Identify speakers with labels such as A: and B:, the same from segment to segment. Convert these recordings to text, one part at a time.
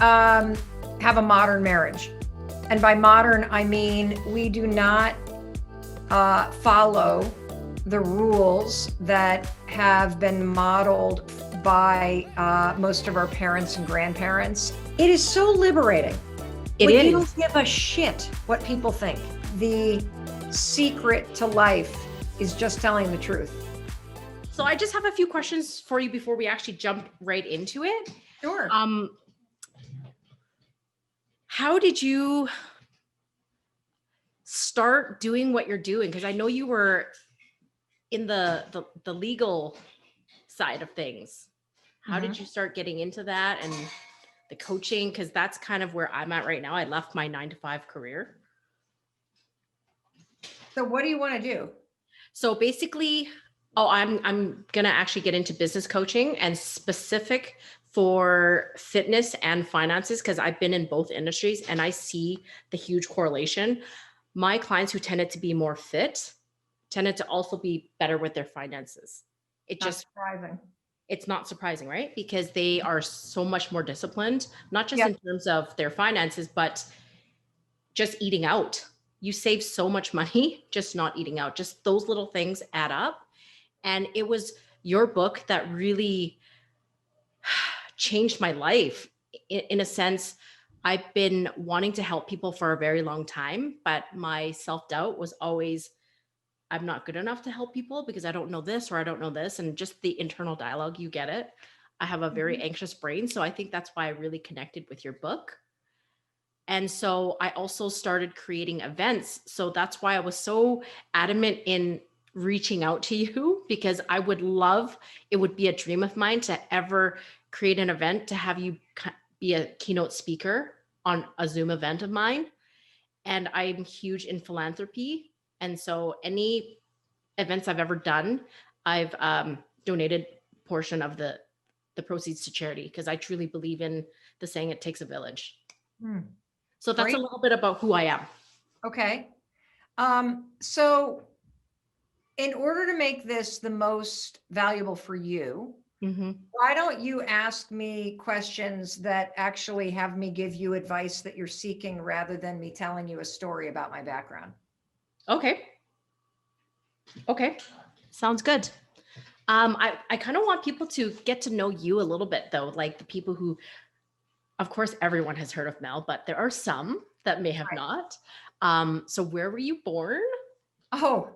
A: have a modern marriage. And by modern, I mean we do not follow the rules that have been modeled by most of our parents and grandparents. It is so liberating.
B: It
A: When
B: is.
A: you don't give a shit what people think. The secret to life is just telling the truth.
B: So I just have a few questions for you before we actually jump right into it.
A: Sure.
B: How did you start doing what you're doing? Because I know you were in the legal side of things. How did you start getting into that and the coaching? Because that's kind of where I'm at right now. I left my 9-to-5 career.
A: So what do you want to do?
B: So basically, I'm gonna actually get into business coaching and specific for fitness and finances because I've been in both industries and I see the huge correlation. My clients who tended to be more fit tended to also be better with their finances.
A: Not surprising.
B: It's not surprising, right? Because they are so much more disciplined, not just
A: Yep.
B: in terms of their finances, but just eating out. You save so much money just not eating out. Just those little things add up. And it was your book that really changed my life. In a sense, I've been wanting to help people for a very long time, but my self-doubt was always, I'm not good enough to help people because I don't know this or I don't know this. And just the internal dialogue, you get it. I have a very anxious brain. So I think that's why I really connected with your book. And so I also started creating events. So that's why I was so adamant in reaching out to you because I would love, it would be a dream of mine to ever create an event to have you be a keynote speaker on a Zoom event of mine. And I'm huge in philanthropy. And so any events I've ever done, I've donated portion of the proceeds to charity because I truly believe in the saying, it takes a village. So that's
A: Great.
B: a little bit about who I am.
A: Okay. So in order to make this the most valuable for you, why don't you ask me questions that actually have me give you advice that you're seeking rather than me telling you a story about my background?
B: Okay. Sounds good. I kind of want people to get to know you a little bit though, like the people who, of course, everyone has heard of Mel, but there are some that may have not. So where were you born?
A: Oh,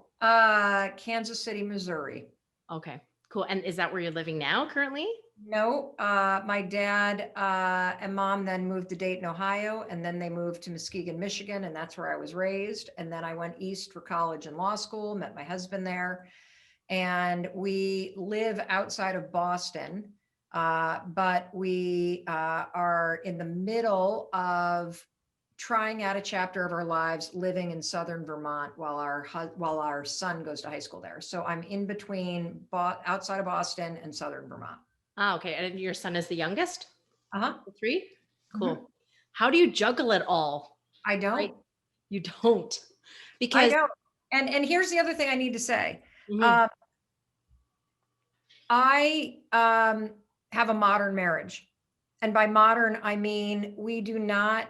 A: Kansas City, Missouri.
B: Okay, cool. And is that where you're living now currently?
A: No, my dad and mom then moved to Dayton, Ohio, and then they moved to Muskegon, Michigan, and that's where I was raised. And then I went east for college and law school, met my husband there, and we live outside of Boston, but we are in the middle of trying out a chapter of our lives living in southern Vermont while our son goes to high school there. So I'm in between outside of Boston and southern Vermont.
B: Okay. And your son is the youngest?
A: Uh-huh.
B: 3? Cool. How do you juggle it all?
A: I don't.
B: Right? You don't.
A: I
B: Because
A: don't. And here's the other thing I need to say. I have a modern marriage. And by modern, I mean we do not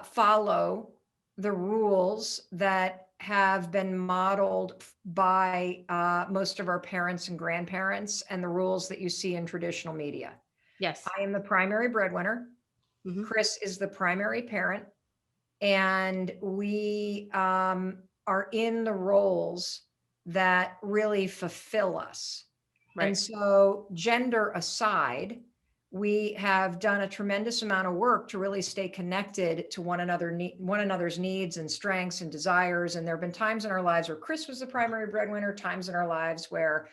A: follow the rules that have been modeled by most of our parents and grandparents and the rules that you see in traditional media.
B: yes.
A: I am the primary breadwinner. Chris is the primary parent. And we are in the roles that really fulfill us.
B: Right.
A: And so, gender aside, we have done a tremendous amount of work to really stay connected to one another's needs and strengths and desires. And there have been times in our lives where Chris was the primary breadwinner, times in our lives where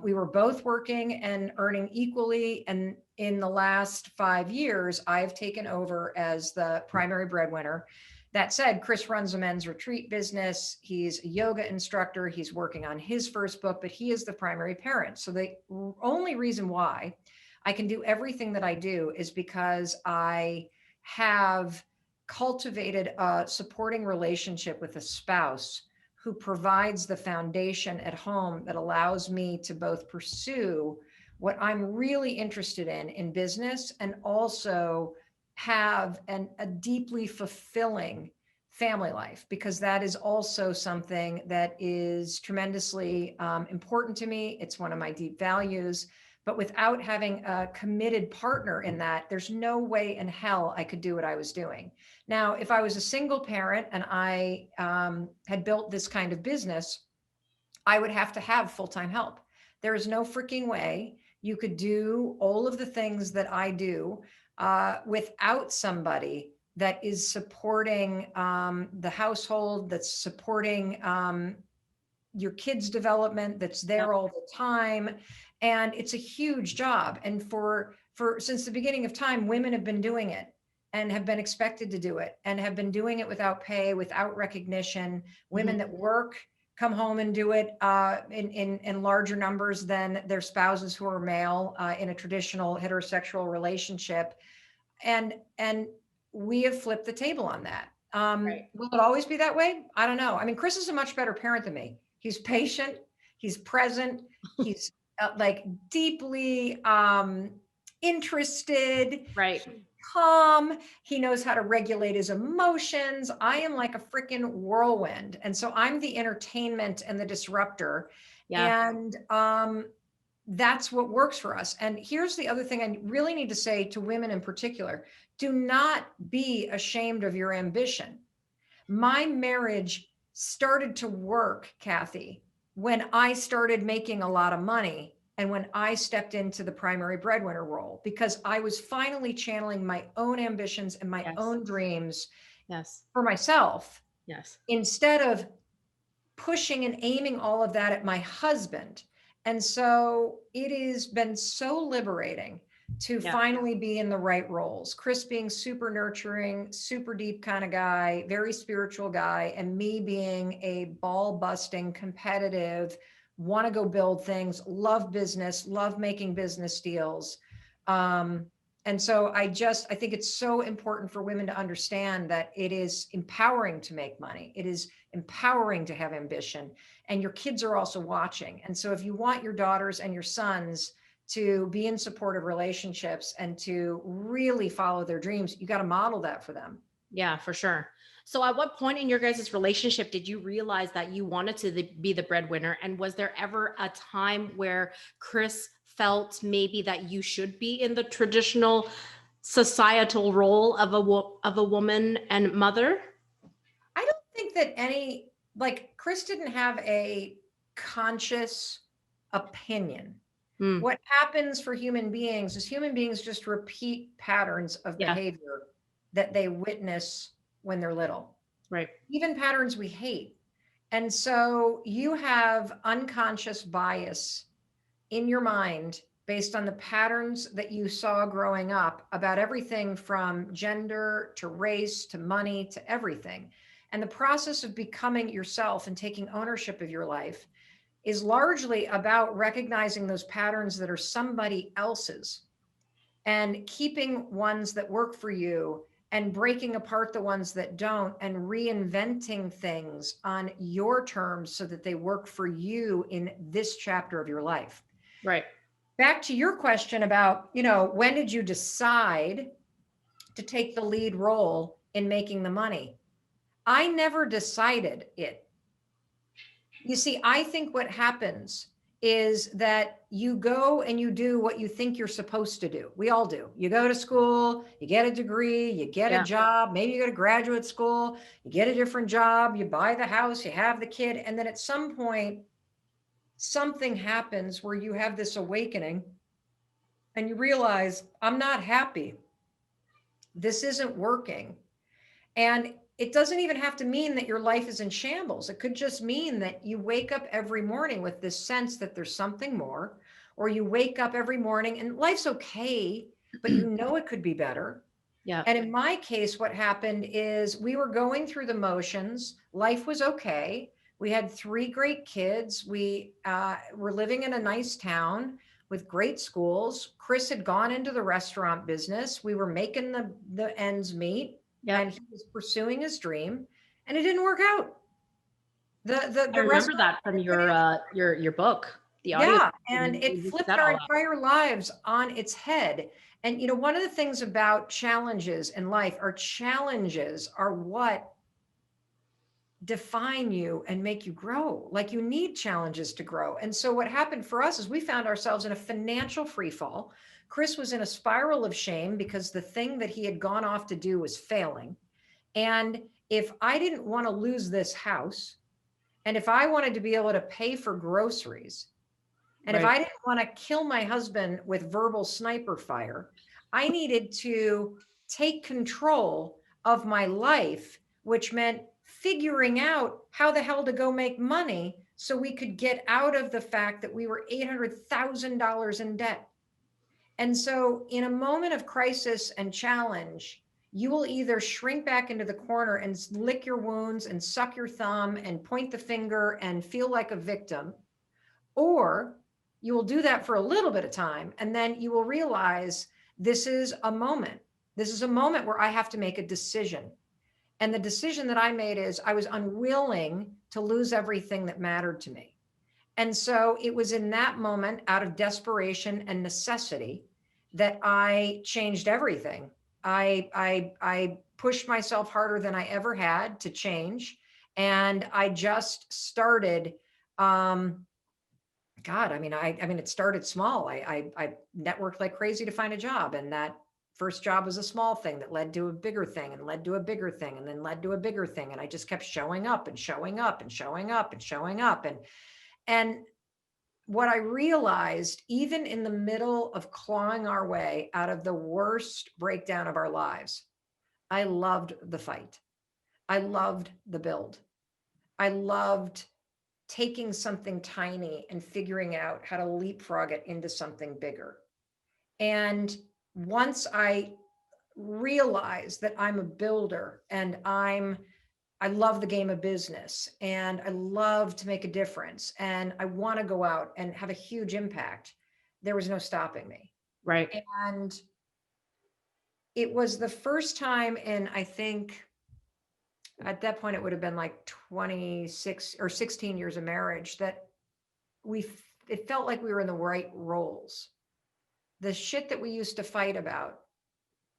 A: we were both working and earning equally. And in the last 5 years, I've taken over as the primary breadwinner. That said, Chris runs a men's retreat business. He's a yoga instructor. He's working on his first book, but he is the primary parent. So the only reason why I can do everything that I do is because I have cultivated a supporting relationship with a spouse who provides the foundation at home that allows me to both pursue what I'm really interested in business, and also have a deeply fulfilling family life, because that is also something that is tremendously important to me. It's one of my deep values. But without having a committed partner in that, there's no way in hell I could do what I was doing. Now, if I was a single parent and I had built this kind of business, I would have to have full-time help. There is no freaking way you could do all of the things that I do without somebody that is supporting the household, that's supporting your kids' development, that's
B: Yep.
A: there all the time. And it's a huge job. And for since the beginning of time, women have been doing it and have been expected to do it and have been doing it without pay, without recognition. Women that work come home and do it in larger numbers than their spouses who are male in a traditional heterosexual relationship. And we have flipped the table on that.
B: Right.
A: Will it always be that way? I don't know. I mean, Chris is a much better parent than me. He's patient, he's present, he's like deeply interested,
B: Right.
A: calm. He knows how to regulate his emotions. I am like a freaking whirlwind. And so I'm the entertainment and the disruptor.
B: Yeah.
A: And that's what works for us. And here's the other thing I really need to say to women in particular: do not be ashamed of your ambition. My marriage started to work, Kathy, when I started making a lot of money and when I stepped into the primary breadwinner role, because I was finally channeling my own ambitions and my
B: Yes.
A: own dreams
B: Yes.
A: for myself,
B: Yes.
A: instead of pushing and aiming all of that at my husband. And so it has been so liberating to
B: Yeah.
A: finally be in the right roles. Chris being super nurturing, super deep kind of guy, very spiritual guy, and me being a ball busting, competitive, want to go build things, love business, love making business deals. And so I think it's so important for women to understand that it is empowering to make money. It is empowering to have ambition, and your kids are also watching. And so if you want your daughters and your sons to be in supportive relationships and to really follow their dreams, you got to model that for them.
B: Yeah, for sure. So at what point in your guys' relationship did you realize that you wanted to be the breadwinner? And was there ever a time where Chris felt maybe that you should be in the traditional societal role of a woman and mother?
A: I don't think that Chris didn't have a conscious opinion.
B: Hmm.
A: What happens for human beings is human beings just repeat patterns of
B: Yeah.
A: behavior that they witness when they're little,
B: Right.
A: even patterns we hate. And so you have unconscious bias in your mind based on the patterns that you saw growing up about everything from gender to race to money to everything. And the process of becoming yourself and taking ownership of your life is largely about recognizing those patterns that are somebody else's and keeping ones that work for you and breaking apart the ones that don't and reinventing things on your terms so that they work for you in this chapter of your life.
B: Right.
A: Back to your question about, when did you decide to take the lead role in making the money? I never decided it. You see, I think what happens is that you go and you do what you think you're supposed to do. We all do. You go to school, you get a degree, you get a
B: Yeah.
A: job, maybe you go to graduate school, you get a different job, you buy the house, you have the kid, and then at some point, something happens where you have this awakening and you realize, I'm not happy. This isn't working. And it doesn't even have to mean that your life is in shambles. It could just mean that you wake up every morning with this sense that there's something more, or you wake up every morning and life's okay, but it could be better.
B: Yeah.
A: And in my case, what happened is we were going through the motions. Life was okay. We had 3 great kids. We were living in a nice town with great schools. Chris had gone into the restaurant business. We were making the ends meet,
B: Yeah.
A: and he was pursuing his dream, and it didn't work out.
B: I
A: The
B: remember
A: restaurant
B: that from your book. the audience.
A: Yeah, and
B: And
A: it
B: you just
A: flipped
B: said
A: our
B: all that.
A: entire lives on its head. And one of the things about challenges in life, our challenges are what define you and make you grow. Like, you need challenges to grow. And so what happened for us is we found ourselves in a financial free fall. Chris was in a spiral of shame because the thing that he had gone off to do was failing. And if I didn't want to lose this house, and if I wanted to be able to pay for groceries, and if
B: Right.
A: I didn't want to kill my husband with verbal sniper fire, I needed to take control of my life, which meant figuring out how the hell to go make money so we could get out of the fact that we were $800,000 in debt. And so, in a moment of crisis and challenge, you will either shrink back into the corner and lick your wounds and suck your thumb and point the finger and feel like a victim, or you will do that for a little bit of time, and then you will realize this is a moment. This is a moment where I have to make a decision. And the decision that I made is I was unwilling to lose everything that mattered to me. And so it was in that moment, out of desperation and necessity, that I changed everything. I pushed myself harder than I ever had to change. And I just started, God, I mean, it started small. I networked like crazy to find a job, and that first job was a small thing that led to a bigger thing, and led to a bigger thing, and then led to a bigger thing. And I just kept showing up and showing up and showing up and showing up. And what I realized, even in the middle of clawing our way out of the worst breakdown of our lives, I loved the fight. I loved the build. I loved taking something tiny and figuring out how to leapfrog it into something bigger. And once I realized that I'm a builder, and I love the game of business, and I love to make a difference, and I want to go out and have a huge impact, there was no stopping me.
B: Right.
A: And it was the first time in, I think, at that point, it would have been like 26 or 16 years of marriage, that it felt like we were in the right roles. The shit that we used to fight about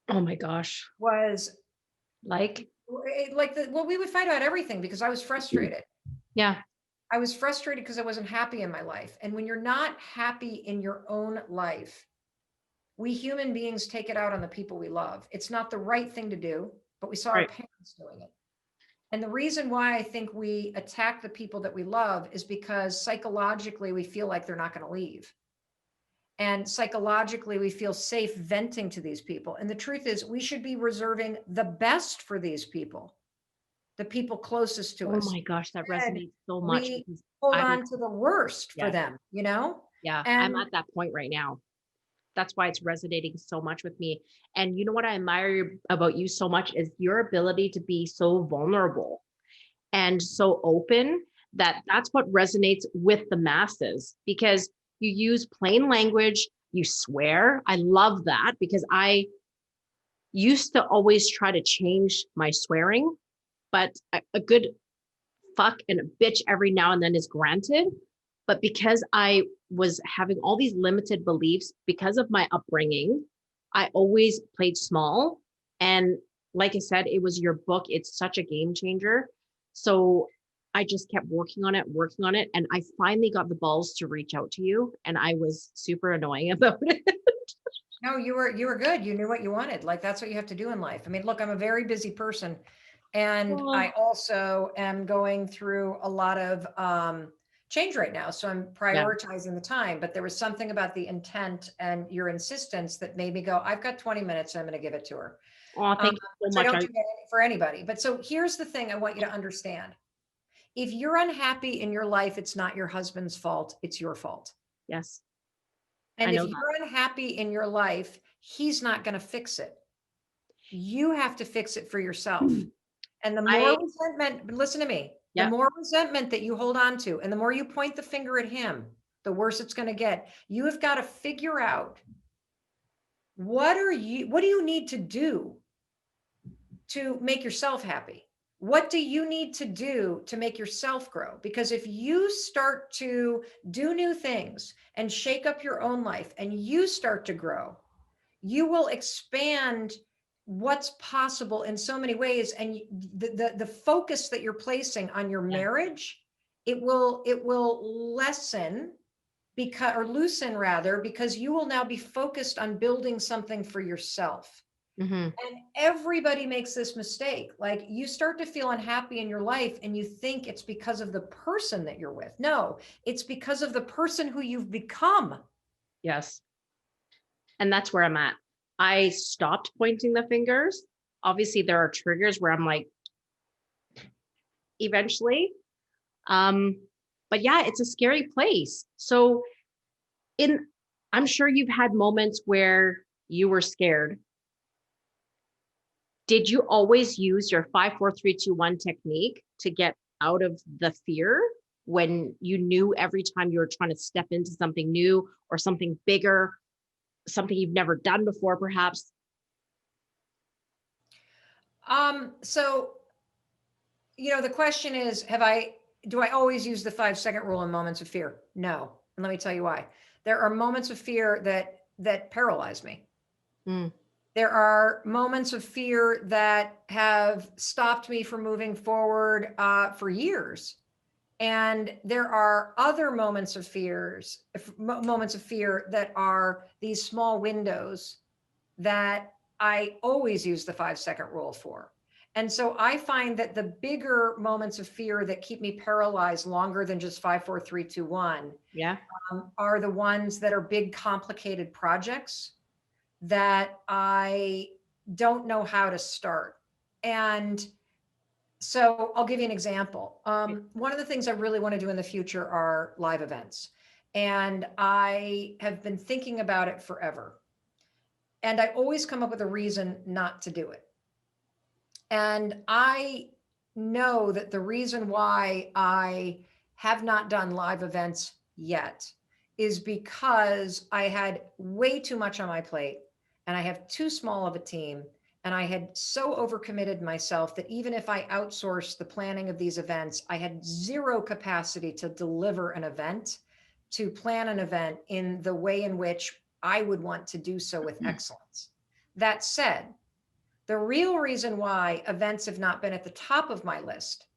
B: Oh my gosh.
A: was
B: Like,
A: well, we would fight about everything because I was frustrated.
B: yeah.
A: I was frustrated because I wasn't happy in my life. And when you're not happy in your own life, we human beings take it out on the people we love. It's not the right thing to do, but we saw our
B: Right.
A: parents doing it. And the reason why I think we attack the people that we love is because psychologically we feel like they're not going to leave. And psychologically we feel safe venting to these people. And the truth is, we should be reserving the best for these people, the people closest to
B: Oh
A: us.
B: my gosh, that
A: And
B: resonates so much
A: we
B: because
A: hold
B: I'm,
A: on to the worst for
B: yes,
A: them,
B: yeah, I'm
A: And
B: at that point right now. That's why it's resonating so much with me. And you know what I admire about you so much is your ability to be so vulnerable and so open, that's what resonates with the masses, because you use plain language, you swear. I love that, because I used to always try to change my swearing, but a good fuck and a bitch every now and then is granted. But because I was having all these limited beliefs because of my upbringing, I always played small. And like I said, it was your book. It's such a game changer. So I just kept working on it. And I finally got the balls to reach out to you. And I was super annoying about it.
A: no, you were good. You knew what you wanted. Like, that's what you have to do in life. I mean, look, I'm a very busy person, and I
B: Well,
A: also am going through a lot of change right now. So I'm
B: yeah.
A: prioritizing the time. But there was something about the intent and your insistence that made me go, I've got 20 minutes and I'm going to give it to her.
B: Oh, thank you so
A: So I
B: much.
A: don't do that for anybody. But so here's the thing I want you to understand. If you're unhappy in your life, it's not your husband's fault, it's your fault.
B: Yes, I
A: And if
B: know that.
A: you're unhappy in your life, he's not going to fix it. You have to fix it for yourself. And the
B: I,
A: more resentment, but listen to me, the
B: yeah.
A: more resentment that you hold on to, and the more you point the finger at him, the worse it's going to get. You have got to figure out, what do you need to do to make yourself happy? What do you need to do to make yourself grow? Because if you start to do new things and shake up your own life and you start to grow, you will expand what's possible in so many ways. And the focus that you're placing on your
B: Yeah.
A: marriage, it will lessen, because, or loosen rather, because you will now be focused on building something for yourself.
B: Hmm.
A: And everybody makes this mistake. Like, you start to feel unhappy in your life and you think it's because of the person that you're with. No, it's because of the person who you've become.
B: Yes. And that's where I'm at. I stopped pointing the fingers. Obviously, there are triggers where I'm like, eventually. Um, but yeah, it's a scary place. So in I'm sure you've had moments where you were scared. Did you always use your 5, 4, 3, 2, 1 technique to get out of the fear when you knew every time you were trying to step into something new or something bigger, something you've never done before, perhaps?
A: So, the question is, do I always use the 5 second rule in moments of fear? No. And let me tell you why. There are moments of fear that paralyze me.
B: Mm,
A: There are moments of fear that have stopped me from moving forward for years. And there are other moments of fear that are these small windows that I always use the 5 second rule for. And so I find that the bigger moments of fear that keep me paralyzed longer than just 5, 4, 3, 2, 1
B: yeah.
A: are the ones that are big, complicated projects that I don't know how to start. And so I'll give you an example. One of the things I really want to do in the future are live events. And I have been thinking about it forever. And I always come up with a reason not to do it. And I know that the reason why I have not done live events yet is because I had way too much on my plate and I have too small of a team. And I had so overcommitted myself that even if I outsourced the planning of these events, I had zero capacity to deliver an event, to plan an event in the way in which I would want to do so with excellence. That said, the real reason why events have not been at the top of my list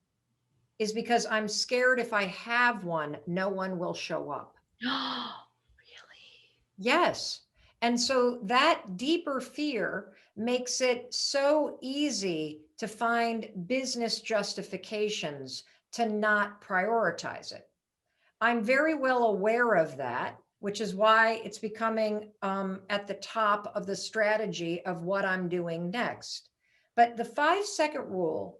A: is because I'm scared if I have one, no one will show up.
B: Really?
A: Yes. And so that deeper fear makes it so easy to find business justifications to not prioritize it. I'm very well aware of that, which is why it's becoming at the top of the strategy of what I'm doing next. But the 5 second rule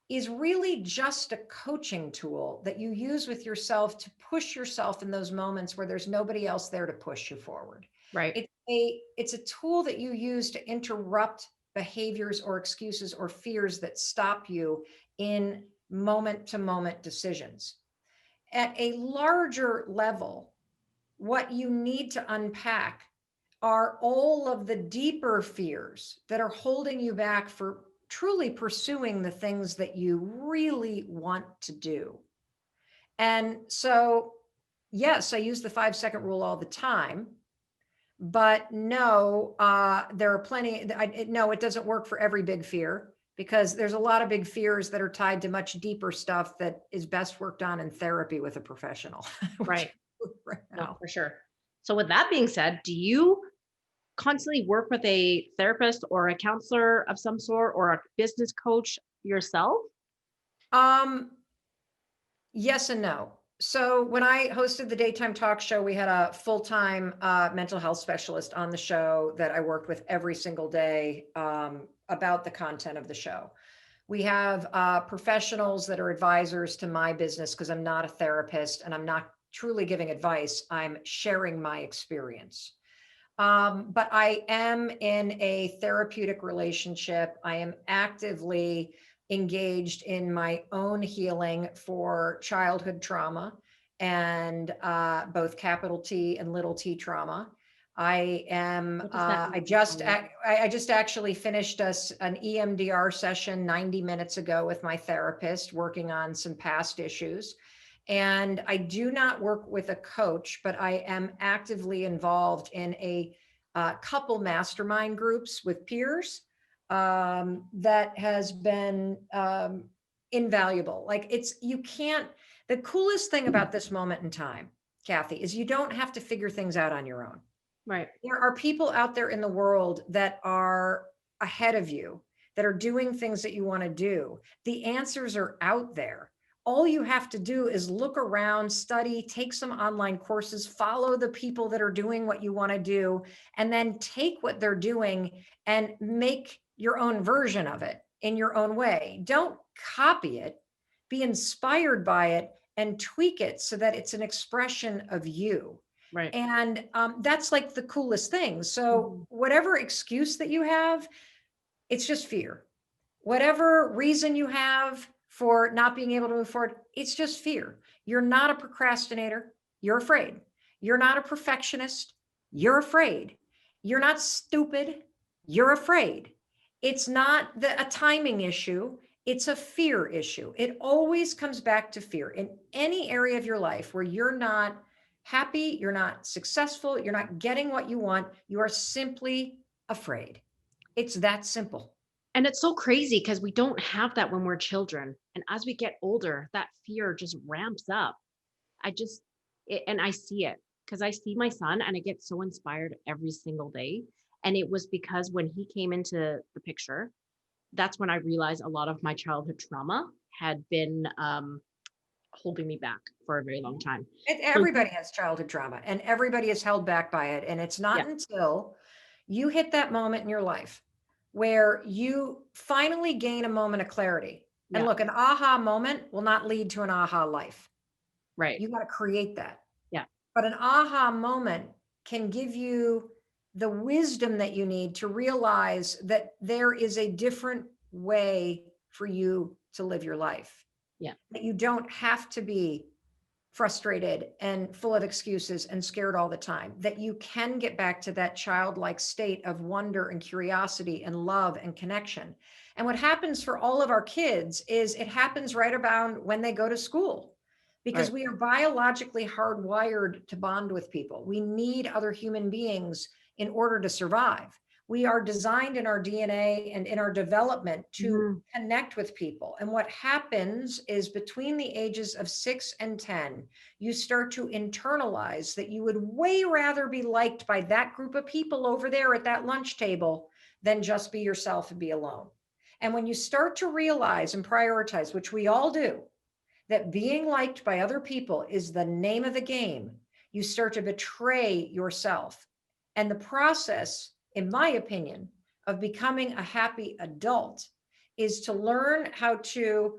A: is really just a coaching tool that you use with yourself to push yourself in those moments where there's nobody else there to push you forward.
B: Right.
A: It's a tool that you use to interrupt behaviors or excuses or fears that stop you in moment to moment decisions. At a larger level, what you need to unpack are all of the deeper fears that are holding you back for truly pursuing the things that you really want to do. And so, yes, I use the 5 second rule all the time, but no, there are plenty. No, it doesn't work for every big fear, because there's a lot of big fears that are tied to much deeper stuff that is best worked on in therapy with a professional, which
B: Right.
A: I do right
B: No,
A: now.
B: for sure. So with that being said, do you constantly work with a therapist or a counselor of some sort or a business coach yourself?
A: Um, Yes and no. So when I hosted the daytime talk show, we had a full-time mental health specialist on the show that I worked with every single day about the content of the show. We have professionals that are advisors to my business, because I'm not a therapist and I'm not truly giving advice. I'm sharing my experience. But I am in a therapeutic relationship. I am actively engaged in my own healing for childhood trauma, and both capital T and little t trauma. I am,
B: What does that
A: I
B: mean?
A: just, I just actually finished an EMDR session 90 minutes ago with my therapist, working on some past issues. And I do not work with a coach, but I am actively involved in a couple mastermind groups with peers, that has been invaluable. Like you can't, the coolest thing about this moment in time, Kathy, is you don't have to figure things out on your own.
B: Right.
A: There are people out there in the world that are ahead of you, that are doing things that you want to do. The answers are out there. All you have to do is look around, study, take some online courses, follow the people that are doing what you want to do, and then take what they're doing and make your own version of it in your own way. Don't copy it, be inspired by it and tweak it so that it's an expression of you.
B: Right.
A: And that's like the coolest thing. So,
B: Mhm.
A: whatever excuse that you have, it's just fear. Whatever reason you have for not being able to move forward, it's just fear. You're not a procrastinator. You're afraid. You're not a perfectionist. You're afraid. You're not stupid. You're afraid. It's not a timing issue. It's a fear issue. It always comes back to fear in any area of your life where you're not happy, you're not successful, you're not getting what you want. You are simply afraid. It's that simple.
B: And it's so crazy because we don't have that when we're children. And as we get older, that fear just ramps up. I just, and I see it because I see my son and I get so inspired every single day. And it was because when he came into the picture, that's when I realized a lot of my childhood trauma had been holding me back for a very long time. So
A: Everybody has childhood trauma and everybody is held back by it. And it's
B: yeah,
A: not until you hit that moment in your life where you finally gain a moment of clarity. And
B: yeah,
A: look, an aha moment will not lead to an aha life.
B: right.
A: You got to create that.
B: Yeah,
A: But an aha moment can give you the wisdom that you need to realize that there is a different way for you to live your life,
B: yeah,
A: that you don't have to be frustrated and full of excuses and scared all the time, that you can get back to that childlike state of wonder and curiosity and love and connection. And what happens for all of our kids is it happens right about when they go to school, because
B: right.
A: we are biologically hardwired to bond with people. We need other human beings in order to survive. We are designed in our DNA and in our development to
B: Mhm.
A: connect with people. And what happens is between the ages of 6 and 10, you start to internalize that you would way rather be liked by that group of people over there at that lunch table than just be yourself and be alone. And when you start to realize and prioritize, which we all do, that being liked by other people is the name of the game, you start to betray yourself. And the process, in my opinion, of becoming a happy adult is to learn how to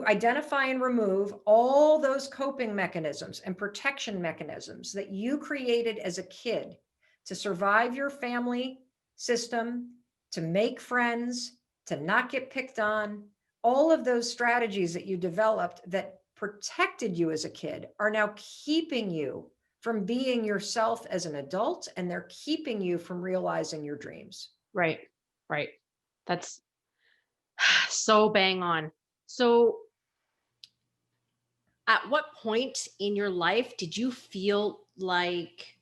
A: identify and remove all those coping mechanisms and protection mechanisms that you created as a kid to survive your family system, to make friends, to not get picked on. All of those strategies that you developed that protected you as a kid are now keeping you from being yourself as an adult, and they're keeping you from realizing your dreams.
B: Right, right. That's so bang on. So at what point in your life did you feel like,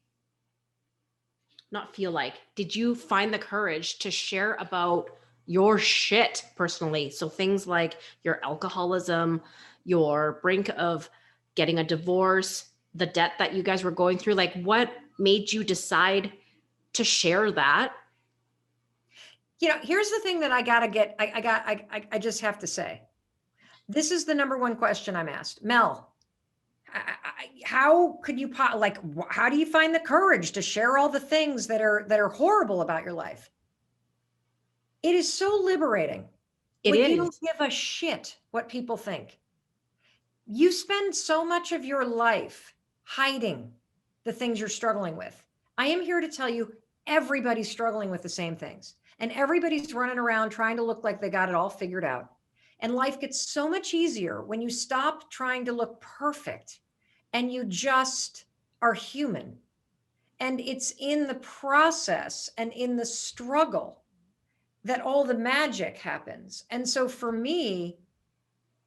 B: not feel like, did you find the courage to share about your shit personally? So things like your alcoholism, your brink of getting a divorce, the debt that you guys were going through, like what made you decide to share that?
A: Here's the thing that I gotta get. I just have to say, this is the number one question I'm asked, Mel. How could you how do you find the courage to share all the things that are horrible about your life? It is so liberating
B: It
A: when you
B: is.
A: don't give a shit what people think. You spend so much of your life hiding the things you're struggling with. I am here to tell you everybody's struggling with the same things, and everybody's running around trying to look like they got it all figured out. And life gets so much easier when you stop trying to look perfect and you just are human. And it's in the process and in the struggle that all the magic happens. And so for me,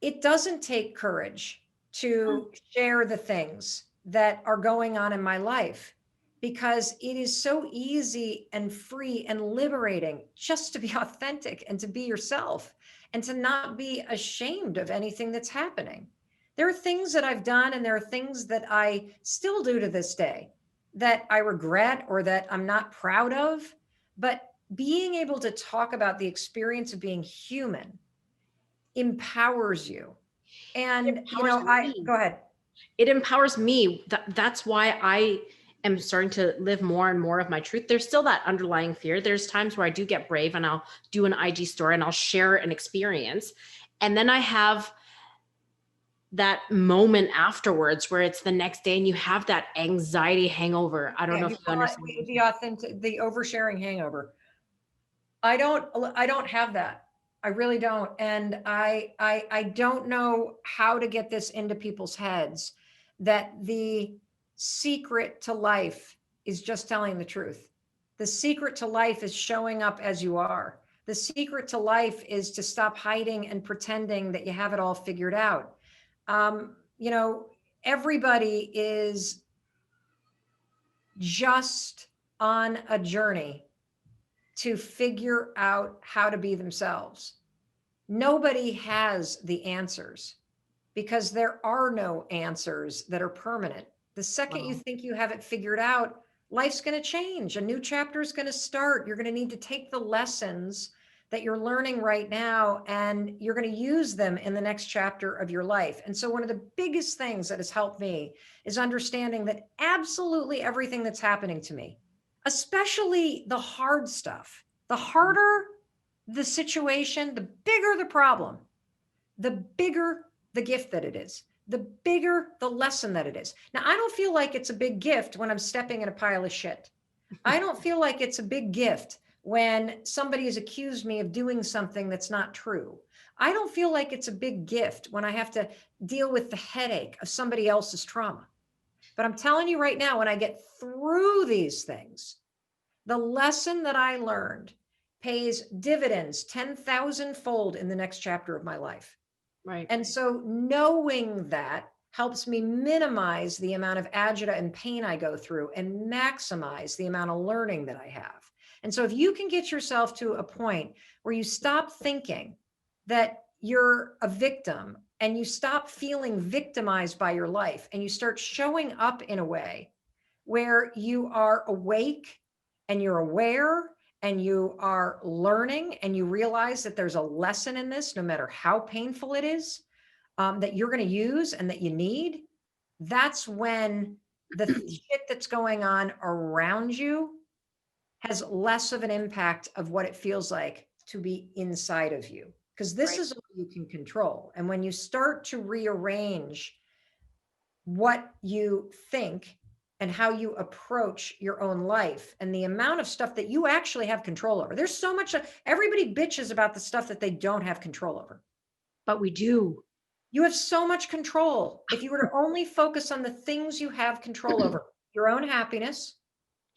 A: it doesn't take courage to share the things that are going on in my life, because it is so easy and free and liberating just to be authentic and to be yourself and to not be ashamed of anything that's happening. There are things that I've done and there are things that I still do to this day that I regret or that I'm not proud of. But being able to talk about the experience of being human empowers you.
B: It
A: And,
B: empowers
A: I
B: me.
A: go ahead.
B: It empowers me. That's why I am starting to live more and more of my truth. There's still that underlying fear. There's times where I do get brave and I'll do an IG story and I'll share an experience. And then I have that moment afterwards where it's the next day and you have that anxiety hangover. I don't
A: Yeah,
B: know if
A: you
B: you
A: call
B: understand.
A: it the authentic, the oversharing hangover. I don't have that. I really don't. And I don't know how to get this into people's heads that the secret to life is just telling the truth. The secret to life is showing up as you are. The secret to life is to stop hiding and pretending that you have it all figured out. Um, you know, everybody is just on a journey to figure out how to be themselves. Nobody has the answers because there are no answers that are permanent. The second you
B: Wow.
A: think you have it figured out, life's going to change. A new chapter is going to start. You're going to need to take the lessons that you're learning right now and you're going to use them in the next chapter of your life. And so, one of the biggest things that has helped me is understanding that absolutely everything that's happening to me, especially the hard stuff, the harder the situation, the bigger the problem, the bigger the gift that it is, the bigger the lesson that it is. Now, I don't feel like it's a big gift when I'm stepping in a pile of shit. I don't feel like it's a big gift when somebody has accused me of doing something that's not true. I don't feel like it's a big gift when I have to deal with the headache of somebody else's trauma. But I'm telling you right now, when I get through these things, the lesson that I learned pays dividends 10,000 fold in the next chapter of my life.
B: Right.
A: And so knowing that helps me minimize the amount of agita and pain I go through and maximize the amount of learning that I have. And so if you can get yourself to a point where you stop thinking that you're a victim and you stop feeling victimized by your life and you start showing up in a way where you are awake and you're aware and you are learning and you realize that there's a lesson in this, no matter how painful it is, that you're going to use and that you need, that's when the shit that's going on around you has less of an impact of what it feels like to be inside of you. Because this
B: Right.
A: is all you can control. And when you start to rearrange what you think and how you approach your own life and the amount of stuff that you actually have control over. There's so much, everybody bitches about the stuff that they don't have control over.
B: But we do.
A: You have so much control. If you were to only focus on the things you have control over, your own happiness,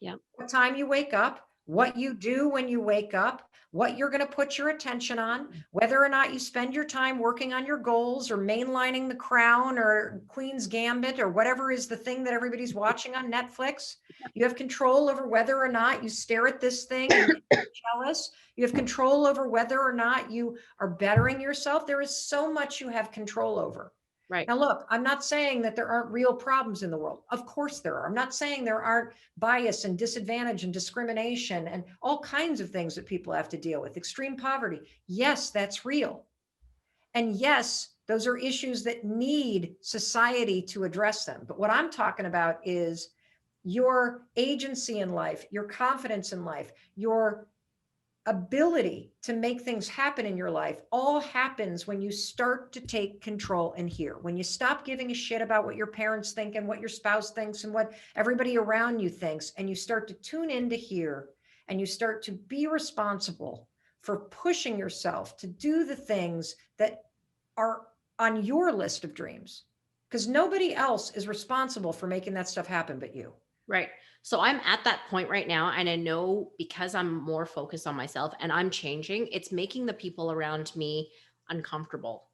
B: Yeah.
A: what time you wake up, what you do when you wake up, what you're going to put your attention on, whether or not you spend your time working on your goals or mainlining The Crown or Queen's Gambit or whatever is the thing that everybody's watching on Netflix. You have control over whether or not you stare at this thing and get jealous. You have control over whether or not you are bettering yourself. There is so much you have control over.
B: Right.
A: Now, look, I'm not saying that there aren't real problems in the world. Of course there are. I'm not saying there aren't bias and disadvantage and discrimination and all kinds of things that people have to deal with. Extreme poverty. Yes, that's real. And yes, those are issues that need society to address them. But what I'm talking about is your agency in life, your confidence in life, your ability to make things happen in your life all happens when you start to take control in here. When you stop giving a shit about what your parents think and what your spouse thinks and what everybody around you thinks, and you start to tune into here and you start to be responsible for pushing yourself to do the things that are on your list of dreams. Because nobody else is responsible for making that stuff happen but you.
B: Right. So I'm at that point right now. And I know because I'm more focused on myself and I'm changing, it's making the people around me uncomfortable.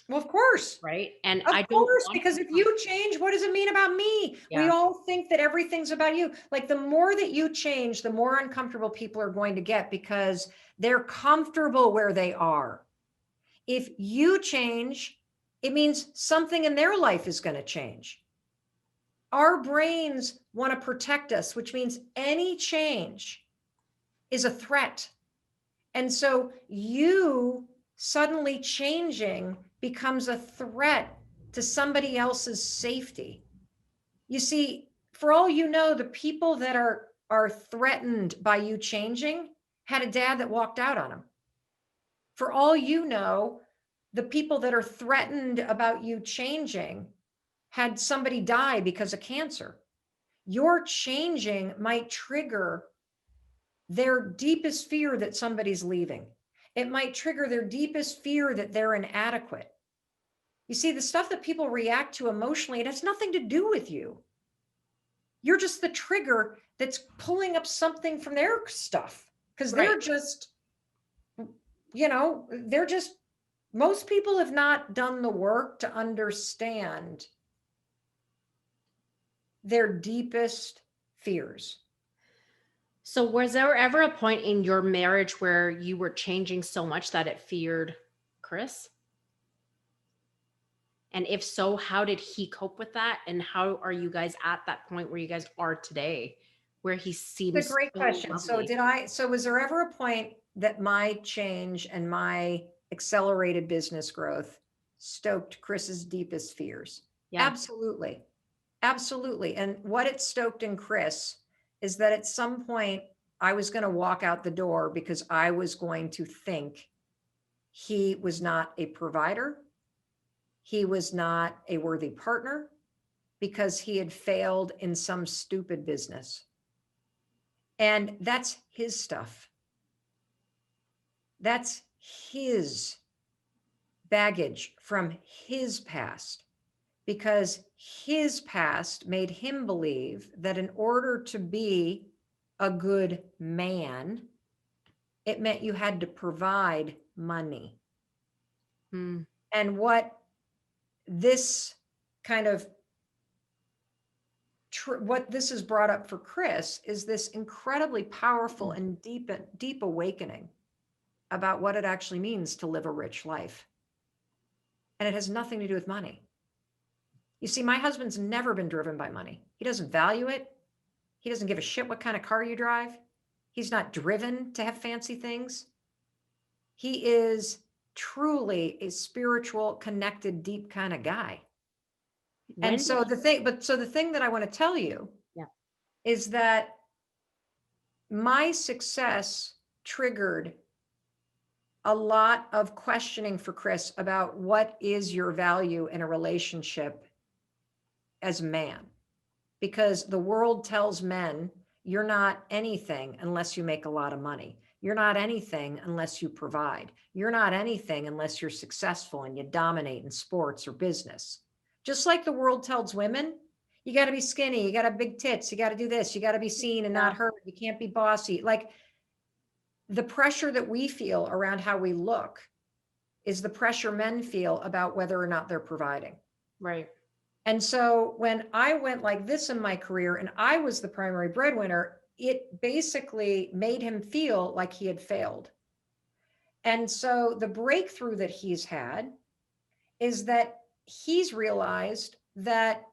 A: Well, of course.
B: Right. And
A: Of
B: I don't
A: course,
B: want
A: because
B: to
A: if
B: come.
A: you change, what does it mean about me? We
B: Yeah.
A: all think that everything's about you. Like the more that you change, the more uncomfortable people are going to get because they're comfortable where they are. If you change, it means something in their life is going to change. Our brains want to protect us, which means any change is a threat. And so you suddenly changing becomes a threat to somebody else's safety. You see, for all you know, the people that are threatened by you changing had a dad that walked out on them. For all you know, the people that are threatened about you changing had somebody die because of cancer. Your changing might trigger their deepest fear that somebody's leaving. It might trigger their deepest fear that they're inadequate. You see, the stuff that people react to emotionally, it has nothing to do with you. You're just the trigger that's pulling up something from their stuff because
B: Right.
A: they're just, they're just, most people have not done the work to understand their deepest fears.
B: So was there ever a point in your marriage where you were changing so much that it feared Chris? And if so, how did he cope with that? And how are you guys at that point where you guys are today, where he
A: It's a
B: seems
A: great
B: so
A: question.
B: lovely?
A: So was there ever a point that my change and my accelerated business growth stoked Chris's deepest fears?
B: Yeah.
A: Absolutely. Absolutely. And what it stoked in Chris is that at some point I was going to walk out the door because I was going to think he was not a provider. He was not a worthy partner because he had failed in some stupid business. And that's his stuff. That's his baggage from his past because his past made him believe that in order to be a good man, it meant you had to provide money.
B: Hmm.
A: And what this kind of what this has brought up for Chris is this incredibly powerful and deep awakening about what it actually means to live a rich life. And it has nothing to do with money. You see, my husband's never been driven by money. He doesn't value it. He doesn't give a shit what kind of car you drive. He's not driven to have fancy things. He is truly a spiritual, connected, deep kind of guy. And
B: When did
A: so the thing that I want to tell you
B: yeah.
A: is that my success triggered a lot of questioning for Chris about what is your value in a relationship as a man. Because the world tells men you're not anything unless you make a lot of money. You're not anything unless you provide. You're not anything unless you're successful and you dominate in sports or business. Just like the world tells women, you got to be skinny, you got to have big tits, you got to do this, you got to be seen and
B: Yeah.
A: not heard, you can't be bossy. Like the pressure that we feel around how we look is the pressure men feel about whether or not they're providing.
B: Right.
A: And so when I went like this in my career and I was the primary breadwinner, it basically made him feel like he had failed. And so the breakthrough that he's had is that he's realized that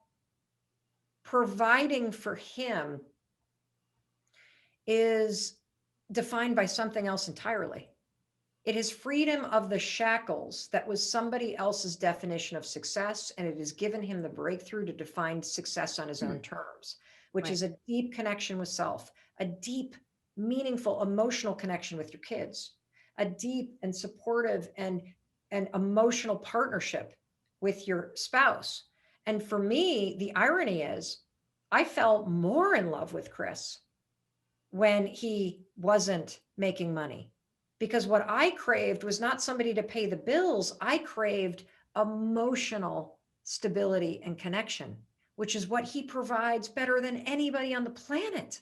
A: providing for him is defined by something else entirely. It is freedom of the shackles that was somebody else's definition of success, and it has given him the breakthrough to define success on his own terms, which
B: Right.
A: is a deep connection with self, a deep, meaningful, emotional connection with your kids, a deep and supportive and emotional partnership with your spouse. And for me, the irony is I fell more in love with Chris when he wasn't making money. Because what I craved was not somebody to pay the bills. I craved emotional stability and connection which is what he provides better than anybody on the planet.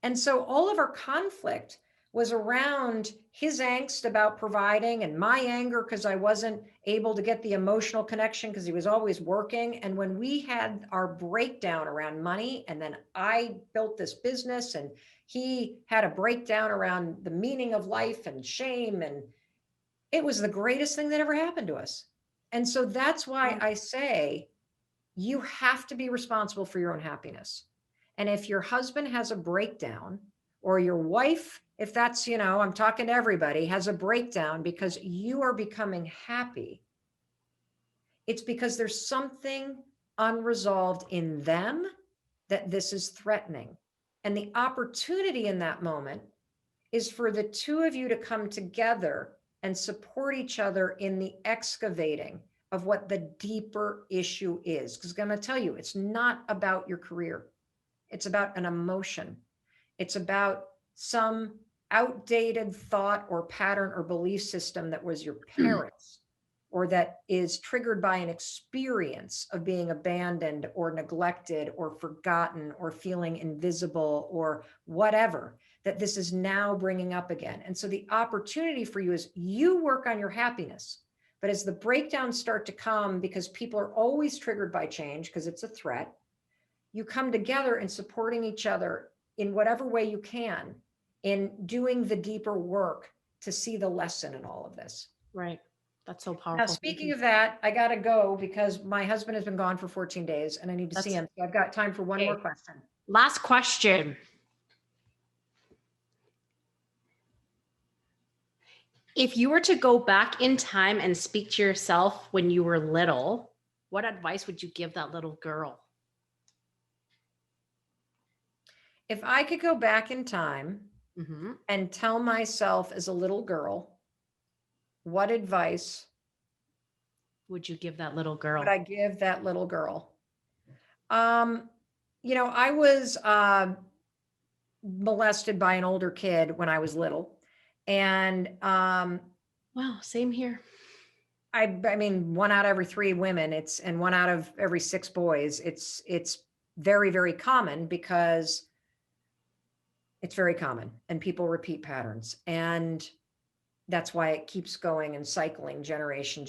A: And so all of our conflict was around his angst about providing and my anger because I wasn't able to get the emotional connection because he was always working. And when we had our breakdown around money, and then I built this business and he had a breakdown around the meaning of life and shame, and it was the greatest thing that ever happened to us. And so that's why I say you have to be responsible for your own happiness. And if your husband has a breakdown, or your wife, if that's, I'm talking to everybody, has a breakdown because you are becoming happy, it's because there's something unresolved in them that this is threatening. And the opportunity in that moment is for the two of you to come together and support each other in the excavating of what the deeper issue is. Because I'm going to tell you, it's not about your career. It's about an emotion. It's about some outdated thought or pattern or belief system that was your parents, or that is triggered by an experience of being abandoned or neglected or forgotten or feeling invisible or whatever, that this is now bringing up again. And so the opportunity for you is you work on your happiness. But as the breakdowns start to come, because people are always triggered by change because it's a threat, you come together and supporting each other in whatever way you can in doing the deeper work to see the lesson in all of this.
B: Right. That's so
A: Now,
B: powerful.
A: speaking of that, I got to go because my husband has been gone for 14 days and I need to see
B: That's
A: him. So I've got time for one
B: okay.
A: more question.
B: Last question. If you were to go back in time and speak to yourself when you were little, what advice would you give that little girl?
A: If I could go back in time and tell myself as a little girl, what advice
B: would you give that little girl?
A: would I give that little girl? I was molested by an older kid when I was little. And
B: wow, same here.
A: I mean, 1 out of every 3 women, and 1 out of every 6 boys, it's very, very common because it's very common and people repeat patterns. And that's why it keeps going and cycling generation.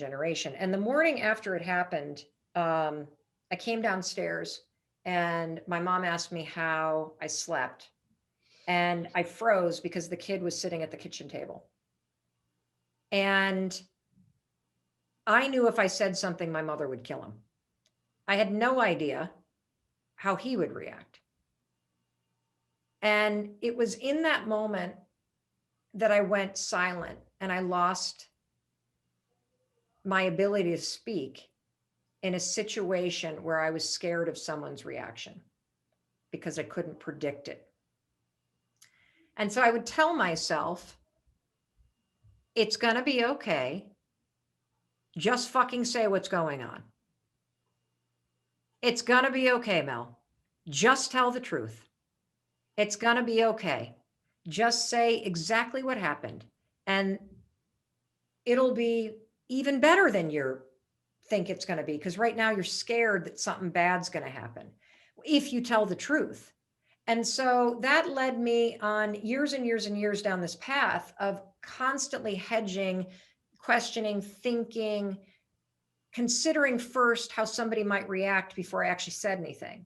A: And the morning after it happened, I came downstairs and my mom asked me how I slept. And I froze because the kid was sitting at the kitchen table. And I knew if I said something, my mother would kill him. I had no idea how he would react. And it was in that moment that I went silent and I lost my ability to speak in a situation where I was scared of someone's reaction because I couldn't predict it. And so I would tell myself, it's going to be okay. Just fucking say what's going on. It's going to be okay, Mel. Just tell the truth. It's going to be okay. Just say exactly what happened. And it'll be even better than you think it's going to be. Because right now you're scared that something bad's going to happen if you tell the truth. And so that led me on years and years and years down this path of constantly hedging, questioning, thinking, considering first how somebody might react before I actually said anything.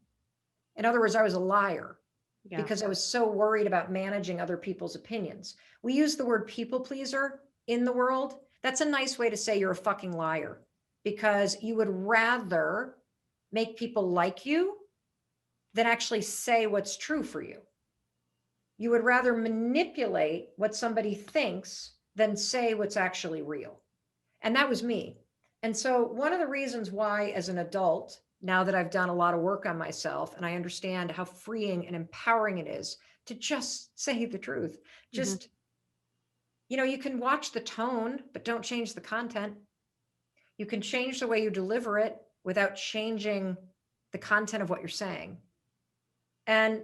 A: In other words, I was a liar because I was so worried about managing other people's opinions. We use the word people pleaser in the world. That's a nice way to say you're a fucking liar because you would rather make people like you than actually say what's true for you. You would rather manipulate what somebody thinks than say what's actually real. And that was me. And so one of the reasons why, as an adult, now that I've done a lot of work on myself and I understand how freeing and empowering it is to just say the truth, just, you can watch the tone, but don't change the content. You can change the way you deliver it without changing the content of what you're saying. And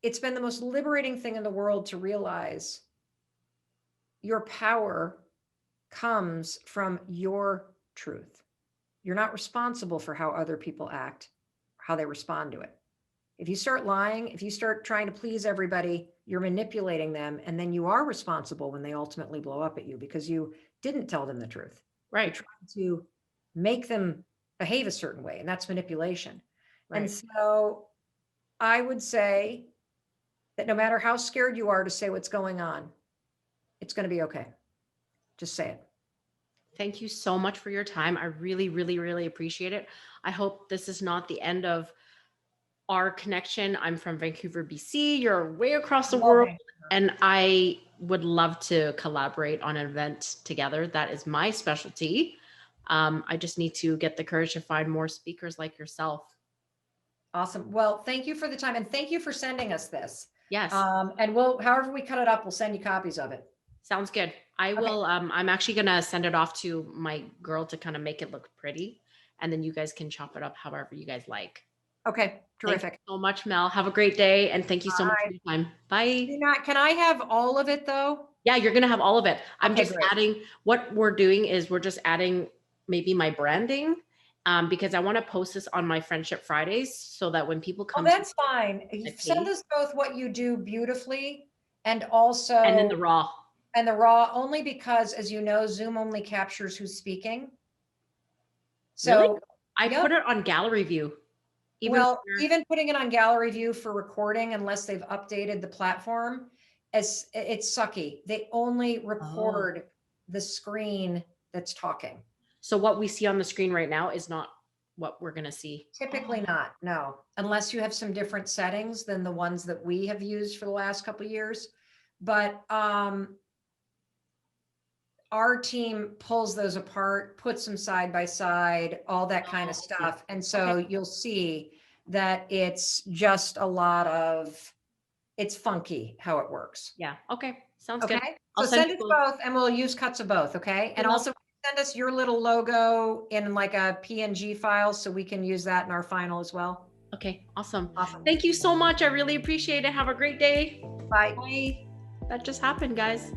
A: it's been the most liberating thing in the world to realize your power comes from your truth. You're not responsible for how other people act how they respond to it. If you start lying, if you start trying to please everybody, you're manipulating them. And then you are responsible when they ultimately blow up at you because you didn't tell them the truth. You're
B: Right.
A: trying to make them behave a certain way, and that's manipulation. And
B: Right.
A: so I would say that no matter how scared you are to say what's going on, it's going to be okay. Just say it.
B: Thank you so much for your time. I really, really, really appreciate it. I hope this is not the end of our connection. I'm from Vancouver, BC. You're way across the world. And I would love to collaborate on an event together. That is my specialty. I just need to get the courage to find more speakers like yourself.
A: Awesome. Well, thank you for the time, and thank you for sending us this.
B: Yes.
A: And we'll, however we cut it up, we'll send you copies of it.
B: Sounds good. I will. I'm actually going to send it off to my girl to kind of make it look pretty. And then you guys can chop it up however you guys like.
A: Okay. Terrific.
B: Thank you so much, Mel. Have a great day. And thank you so much for your time. Bye.
A: Can I have all of it though?
B: Yeah, you're going to have all of it. I'm
A: Okay,
B: just
A: great.
B: adding, what we're doing is we're just adding maybe my branding because I want to post this on my Friendship Fridays so that when people come.
A: Oh, that's fine. Send us both what you do beautifully and also.
B: And then the raw.
A: And the raw, only because, as you know, Zoom only captures who's speaking. So
B: really? I put it on gallery view.
A: Even putting it on gallery view for recording, unless they've updated the platform, as it's sucky. They only record the screen that's talking.
B: So what we see on the screen right now is not what we're going to see.
A: Typically not, no, unless you have some different settings than the ones that we have used for the last couple of years. But our team pulls those apart, puts them side by side, all that kind of stuff. And so you'll see that it's just a lot of, it's funky how it works.
B: Yeah. Okay. Sounds
A: good.
B: good.
A: So send us both and we'll use cuts of both. Okay. And also send us your little logo in like a PNG file so we can use that in our final as well.
B: Okay. Awesome. Thank you so much. I really appreciate it. Have a great day.
A: Bye.
B: Bye. That just happened, guys.